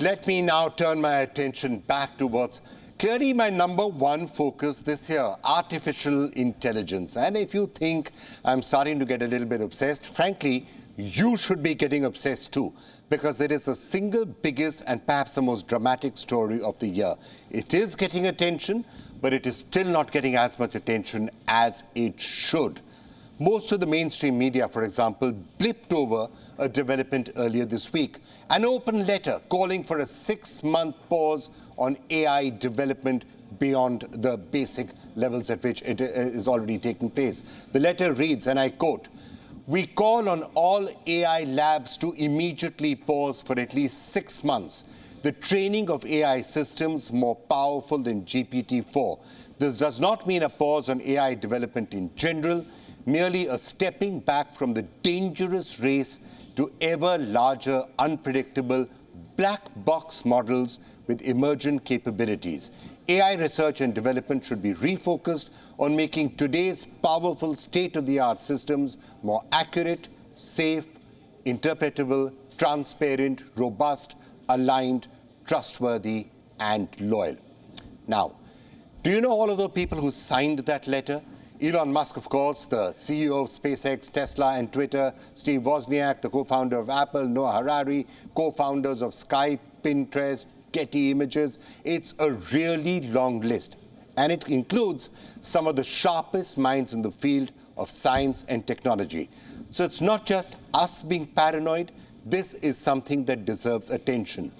let me now turn my attention back to what's clearly my number one focus this year, artificial intelligence. And if you think I'm starting to get a little bit obsessed, frankly, you should be getting obsessed too, because it is the single biggest and perhaps the most dramatic story of the year. It is getting attention, but it is still not getting as much attention as it should. Most of the mainstream media, for example, blipped over a development earlier this week, an open letter calling for a 6-month pause on AI development beyond the basic levels at which it is already taking place. The letter reads, and I quote, "We call on all AI labs to immediately pause for at least 6 months the training of AI systems more powerful than GPT-4. This does not mean a pause on AI development in general, merely a stepping back from the dangerous race to ever larger, unpredictable black box models with emergent capabilities. AI research and development should be refocused on making today's powerful state-of-the-art systems more accurate, safe, interpretable, transparent, robust, aligned, trustworthy, and loyal." Now, do you know all of the people who signed that letter? Elon Musk, of course, the CEO of SpaceX, Tesla, and Twitter, Steve Wozniak, the co-founder of Apple, Noah Harari, co-founders of Skype, Pinterest, Getty Images. It's a really long list, and it includes some of the sharpest minds in the field of science and technology. So it's not just us being paranoid. This is something that deserves attention.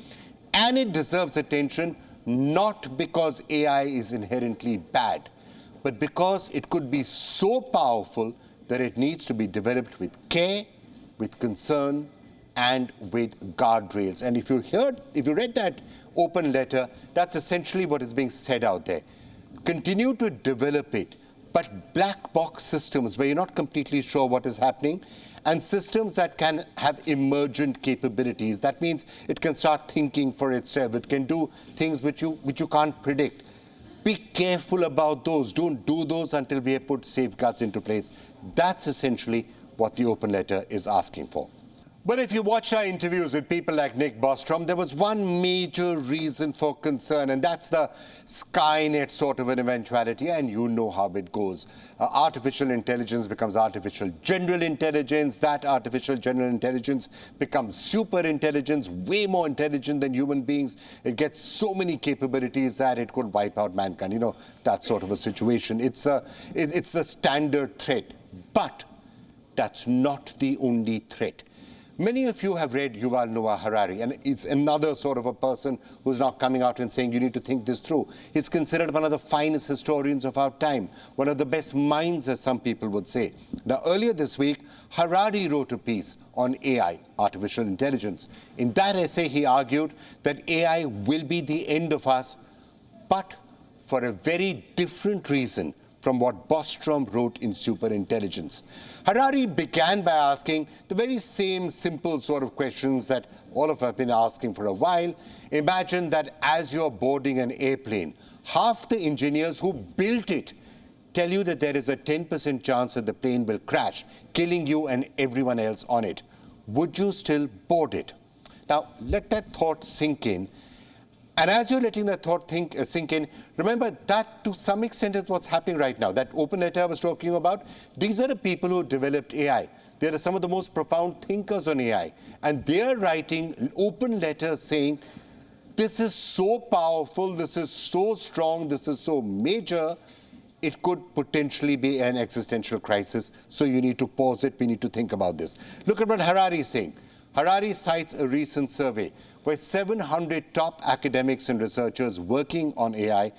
And it deserves attention not because AI is inherently bad, but because it could be so powerful that it needs to be developed with care, with concern, and with guardrails. And if you read that open letter, that's essentially what is being said out there. Continue to develop it, but black box systems where you're not completely sure what is happening, and systems that can have emergent capabilities. That means it can start thinking for itself. It can do things which you can't predict. Be careful about those. Don't do those until we have put safeguards into place. That's essentially what the open letter is asking for. But if you watch our interviews with people like Nick Bostrom, there was one major reason for concern, and that's the Skynet sort of an eventuality, and you know how it goes. Artificial intelligence becomes artificial general intelligence. That artificial general intelligence becomes super intelligence, way more intelligent than human beings. It gets so many capabilities that it could wipe out mankind. You know, that sort of a situation. It's the standard threat. But that's not the only threat. Many of you have read Yuval Noah Harari, and it's another sort of a person who's now coming out and saying you need to think this through. He's considered one of the finest historians of our time, one of the best minds, as some people would say. Now, earlier this week, Harari wrote a piece on AI, artificial intelligence. In that essay, he argued that AI will be the end of us, but for a very different reason from what Bostrom wrote in Superintelligence. Harari began by asking the very same simple sort of questions that all of us have been asking for a while. Imagine that as you're boarding an airplane, half the engineers who built it tell you that there is a 10% chance that the plane will crash, killing you and everyone else on it. Would you still board it? Now, let that thought sink in. And as you're letting that thought sink in, remember that to some extent is what's happening right now. That open letter I was talking about, these are the people who developed AI. They are some of the most profound thinkers on AI. And they're writing open letters saying, this is so powerful, this is so strong, this is so major, it could potentially be an existential crisis. So you need to pause it, we need to think about this. Look at what Harari is saying. Harari cites a recent survey where 700 top academics and researchers working on AI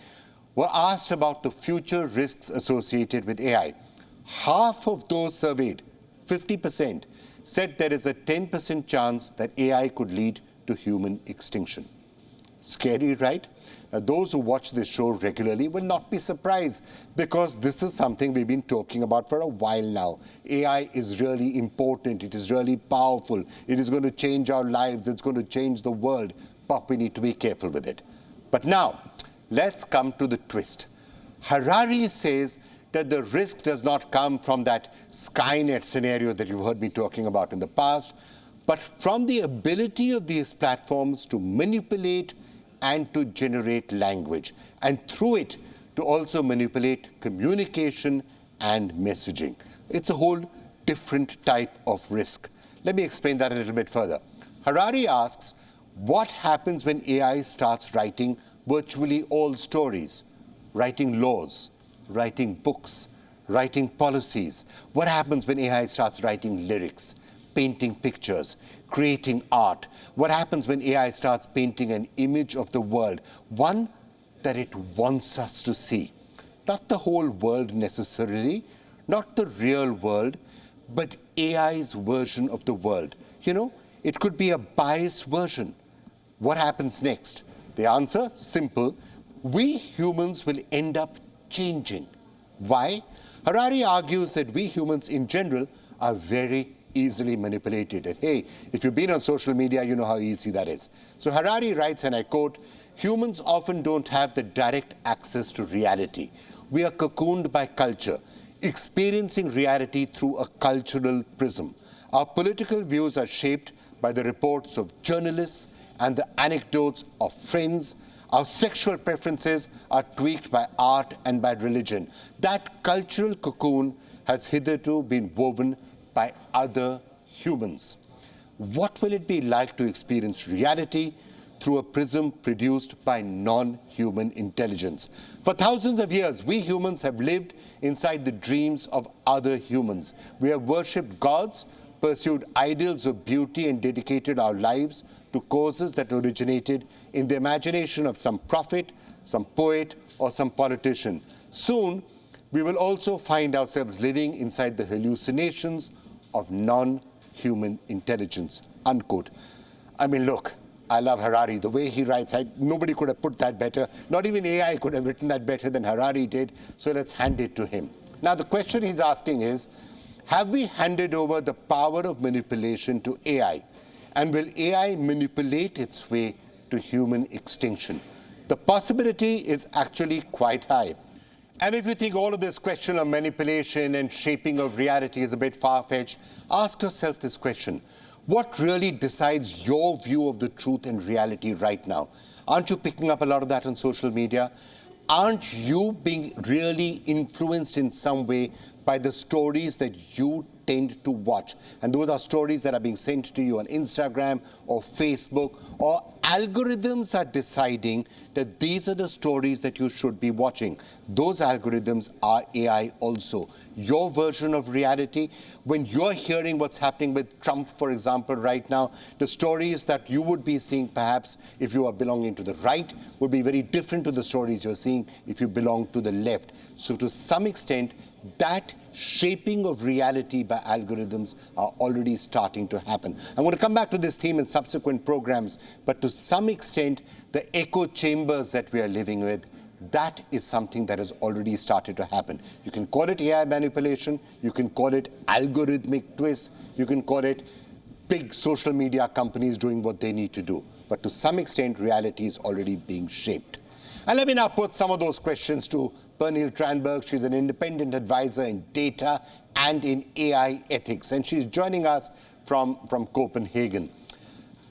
were asked about the future risks associated with AI. Half of those surveyed, 50%, said there is a 10% chance that AI could lead to human extinction. Scary, right? Now, those who watch this show regularly will not be surprised, because this is something we've been talking about for a while now. AI is really important. It is really powerful. It is going to change our lives. It's going to change the world. But we need to be careful with it. But now, let's come to the twist. Harari says that the risk does not come from that Skynet scenario that you've heard me talking about in the past, but from the ability of these platforms to manipulate and to generate language, and through it to also manipulate communication and messaging. It's a whole different type of risk. Let me explain that a little bit further. Harari asks, what happens when AI starts writing virtually all stories, writing laws, writing books, writing policies? What happens when AI starts writing lyrics, painting pictures, creating art? What happens when AI starts painting an image of the world, one that it wants us to see? Not the whole world necessarily, not the real world, but AI's version of the world. You know, it could be a biased version. What happens next? The answer, simple. We humans will end up changing. Why? Harari argues that we humans in general are very easily manipulated. And hey, if you've been on social media, you know how easy that is. So Harari writes, and I quote, humans often don't have the direct access to reality. We are cocooned by culture, experiencing reality through a cultural prism. Our political views are shaped by the reports of journalists and the anecdotes of friends. Our sexual preferences are tweaked by art and by religion. That cultural cocoon has hitherto been woven by other humans. What will it be like to experience reality through a prism produced by non-human intelligence? For thousands of years, we humans have lived inside the dreams of other humans. We have worshipped gods, pursued ideals of beauty, and dedicated our lives to causes that originated in the imagination of some prophet, some poet, or some politician. Soon, we will also find ourselves living inside the hallucinations of non-human intelligence, unquote. I mean, look, I love Harari. The way he writes, nobody could have put that better. Not even AI could have written that better than Harari did, so let's hand it to him. Now, the question he's asking is, have we handed over the power of manipulation to AI? And will AI manipulate its way to human extinction? The possibility is actually quite high. And if you think all of this question of manipulation and shaping of reality is a bit far-fetched, ask yourself this question. What really decides your view of the truth and reality right now? Aren't you picking up a lot of that on social media? Aren't you being really influenced in some way by the stories that you tend to watch? And those are stories that are being sent to you on Instagram or Facebook, or algorithms are deciding that these are the stories that you should be watching. Those algorithms are AI also. Your version of reality, when you're hearing what's happening with Trump, for example, right now, the stories that you would be seeing perhaps if you are belonging to the right would be very different to the stories you're seeing if you belong to the left. So to some extent, that shaping of reality by algorithms are already starting to happen. I'm going to come back to this theme in subsequent programs, but to some extent, the echo chambers that we are living with, that is something that has already started to happen. You can call it AI manipulation, you can call it algorithmic twist, you can call it big social media companies doing what they need to do. But to some extent, reality is already being shaped. And let me now put some of those questions to Pernille Tranberg. She's an independent advisor in data and in AI ethics, and she's joining us from Copenhagen.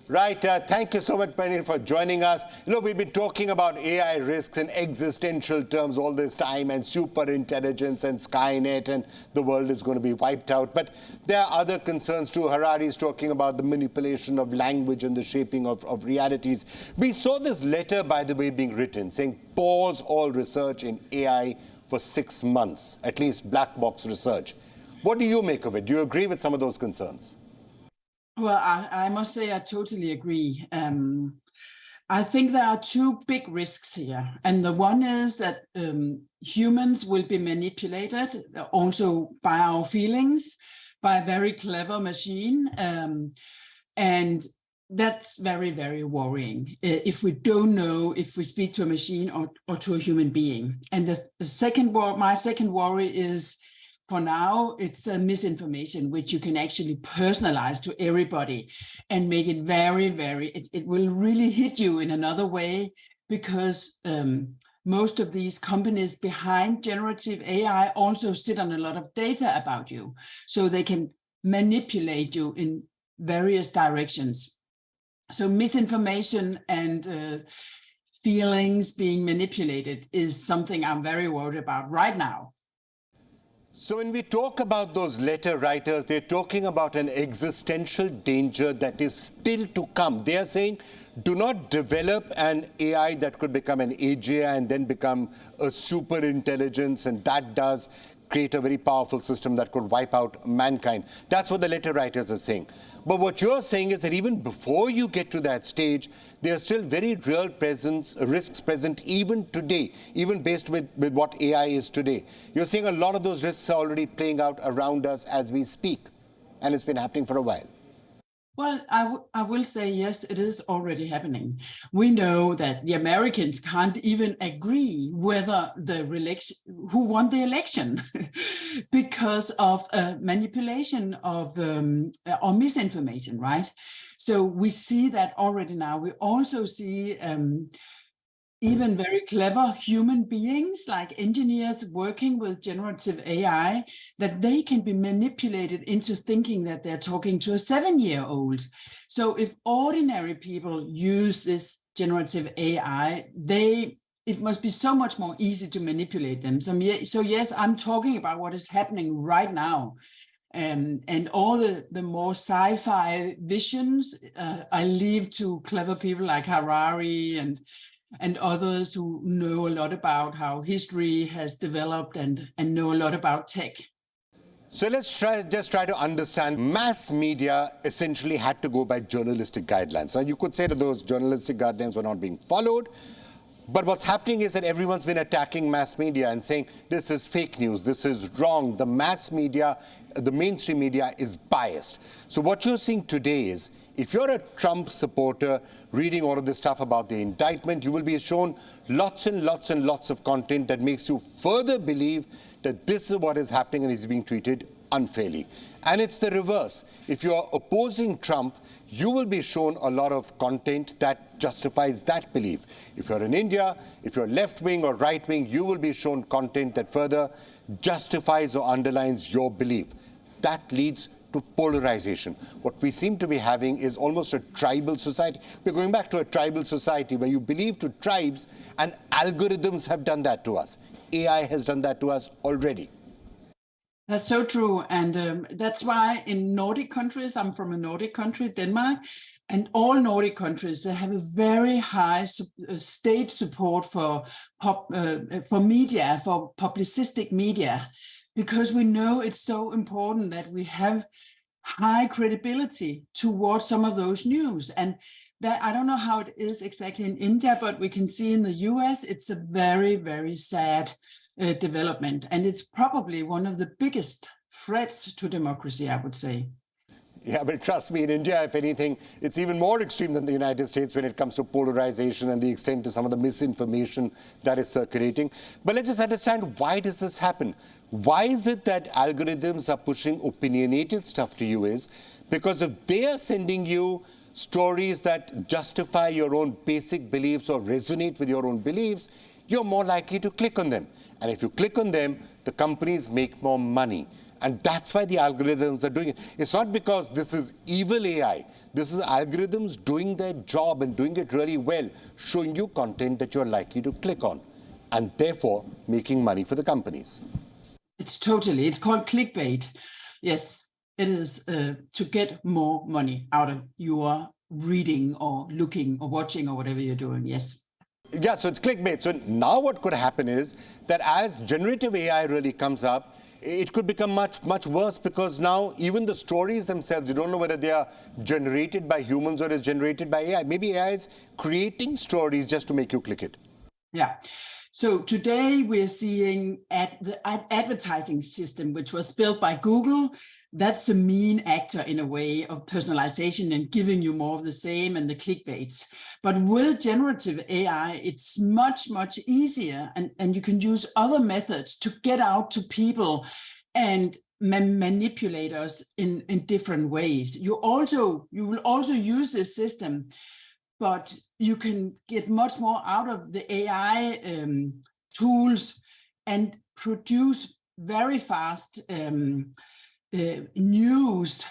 Right, thank you so much, Pernille, for joining us. Look, we've been talking about AI risks in existential terms all this time, and superintelligence and Skynet, and the world is going to be wiped out. But there are other concerns too. Harari is talking about the manipulation of language and the shaping of realities. We saw this letter, by the way, being written, saying pause all research in AI for 6 months, at least black box research. What do you make of it? Do you agree with some of those concerns? Well, I must say I totally agree. I think there are two big risks here. And the one is that humans will be manipulated also by our feelings, by a very clever machine. And that's very, very worrying if we don't know if we speak to a machine or to a human being. And my second worry is, for now, it's a misinformation, which you can actually personalize to everybody and make it very, it will really hit you in another way, because most of these companies behind generative AI also sit on a lot of data about you. So they can manipulate you in various directions. So misinformation and feelings being manipulated is something I'm very worried about right now. So when we talk about those letter writers, they're talking about an existential danger that is still to come. They are saying, do not develop an AI that could become an AGI and then become a super intelligence, and that does create a very powerful system that could wipe out mankind. That's what the letter writers are saying. But what you're saying is that even before you get to that stage, there are still very real risks present even today, even based with what AI is today. You're saying a lot of those risks are already playing out around us as we speak, and it's been happening for a while. Well, I will say, yes, it is already happening. We know that the Americans can't even agree whether who won the election because of manipulation of or misinformation, right? So we see that already now. We also see even very clever human beings like engineers working with generative AI, that they can be manipulated into thinking that they're talking to a 7-year-old. So if ordinary people use this generative AI, it must be so much more easy to manipulate them. So yes, I'm talking about what is happening right now. And all the more sci-fi visions, I leave to clever people like Harari and others who know a lot about how history has developed and know a lot about tech. So let's just try to understand. Mass media essentially had to go by journalistic guidelines. So you could say that those journalistic guidelines were not being followed. But what's happening is that everyone's been attacking mass media and saying this is fake news, this is wrong. The mass media, the mainstream media is biased. So what you're seeing today is, if you're a Trump supporter reading all of this stuff about the indictment, you will be shown lots and lots and lots of content that makes you further believe that this is what is happening and is being treated unfairly. And it's the reverse. If you're opposing Trump, you will be shown a lot of content that justifies that belief. If you're in India, if you're left-wing or right-wing, you will be shown content that further justifies or underlines your belief. That leads to polarization. What we seem to be having is almost a tribal society. We're going back to a tribal society where you believe to tribes, and algorithms have done that to us. AI has done that to us already. That's so true. And that's why in Nordic countries, I'm from a Nordic country, Denmark, and all Nordic countries, they have a very high state support for media, for publicistic media, because we know it's so important that we have high credibility towards some of those news. And that, I don't know how it is exactly in India, but we can see in the US, it's a very, very sad development. And it's probably one of the biggest threats to democracy, I would say. Yeah, but trust me, in India, if anything, it's even more extreme than the United States when it comes to polarization and the extent to some of the misinformation that is circulating. But let's just understand, why does this happen? Why is it that algorithms are pushing opinionated stuff to you? Is because if they are sending you stories that justify your own basic beliefs or resonate with your own beliefs, you're more likely to click on them. And if you click on them, the companies make more money. And that's why the algorithms are doing it. It's not because this is evil AI. This is algorithms doing their job and doing it really well, showing you content that you're likely to click on, and therefore making money for the companies. It's called clickbait. Yes, it is to get more money out of your reading or looking or watching or whatever you're doing. Yes. Yeah, so it's clickbait. So now what could happen is that as generative AI really comes up, it could become much, much worse, because now even the stories themselves, you don't know whether they are generated by humans or is generated by AI. Maybe AI is creating stories just to make you click it. Yeah. So today we're seeing the advertising system, which was built by Google. That's a mean actor in a way of personalization and giving you more of the same and the clickbaits. But with generative AI, it's much, much easier. And you can use other methods to get out to people and manipulate us in different ways. You will also use this system, but you can get much more out of the AI tools and produce very fast news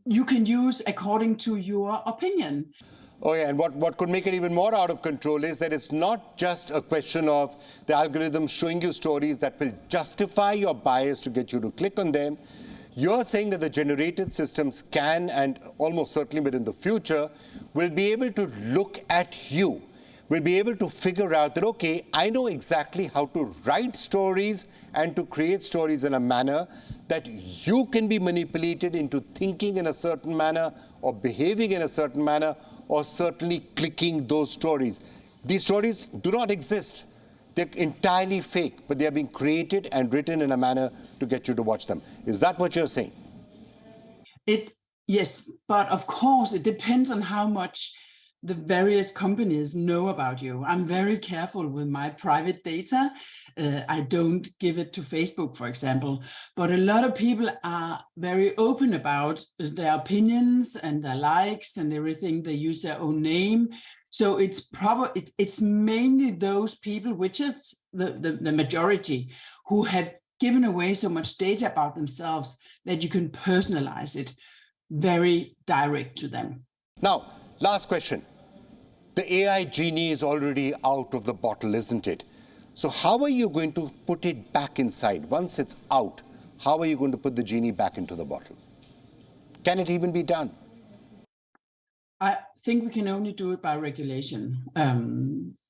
you can use according to your opinion. Oh yeah, and what could make it even more out of control is that it's not just a question of the algorithm showing you stories that will justify your bias to get you to click on them. You're saying that the generated systems can, and almost certainly within the future, will be able to look at you, will be able to figure out that, okay, I know exactly how to write stories and to create stories in a manner that you can be manipulated into thinking in a certain manner or behaving in a certain manner or certainly clicking those stories. These stories do not exist. They're entirely fake, but they are being created and written in a manner to get you to watch them. Is that what you're saying? Yes, but of course it depends on how much the various companies know about you. I'm very careful with my private data. I don't give it to Facebook, for example, but a lot of people are very open about their opinions and their likes and everything. They use their own name. So it's mainly those people, which is the majority, who have given away so much data about themselves that you can personalize it very direct to them. Now, last question. The AI genie is already out of the bottle, isn't it? So how are you going to put it back inside? Once it's out, how are you going to put the genie back into the bottle? Can it even be done? I think we can only do it by regulation.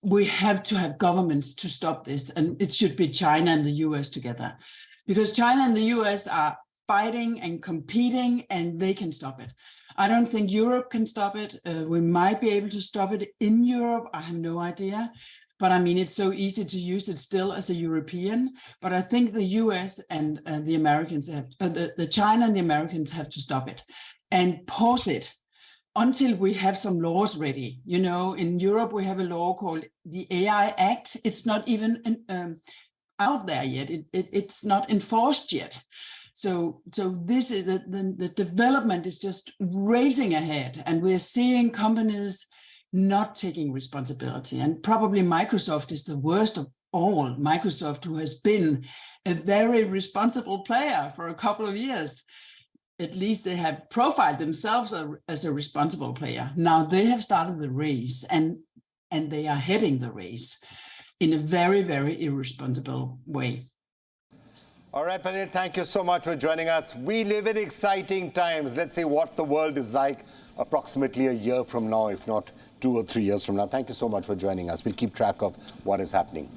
We have to have governments to stop this, and it should be China and the US together, because China and the US are fighting and competing, and they can stop it. I don't think Europe can stop it. We might be able to stop it in Europe. I have no idea. But I mean, it's so easy to use it still as a European. But I think the US and the Americans have, the China and the Americans have to stop it and pause it until we have some laws ready. You know, in Europe, we have a law called the AI Act. It's not even out there yet. It's not enforced yet. So this is the development is just racing ahead, and we're seeing companies not taking responsibility. And probably Microsoft is the worst of all. Microsoft, who has been a very responsible player for a couple of years, at least they have profiled themselves as a responsible player. Now they have started the race, and they are heading the race in a very, very irresponsible way. All right, Pranil, thank you so much for joining us. We live in exciting times. Let's see what the world is like approximately a year from now, if not 2 or 3 years from now. Thank you so much for joining us. We'll keep track of what is happening.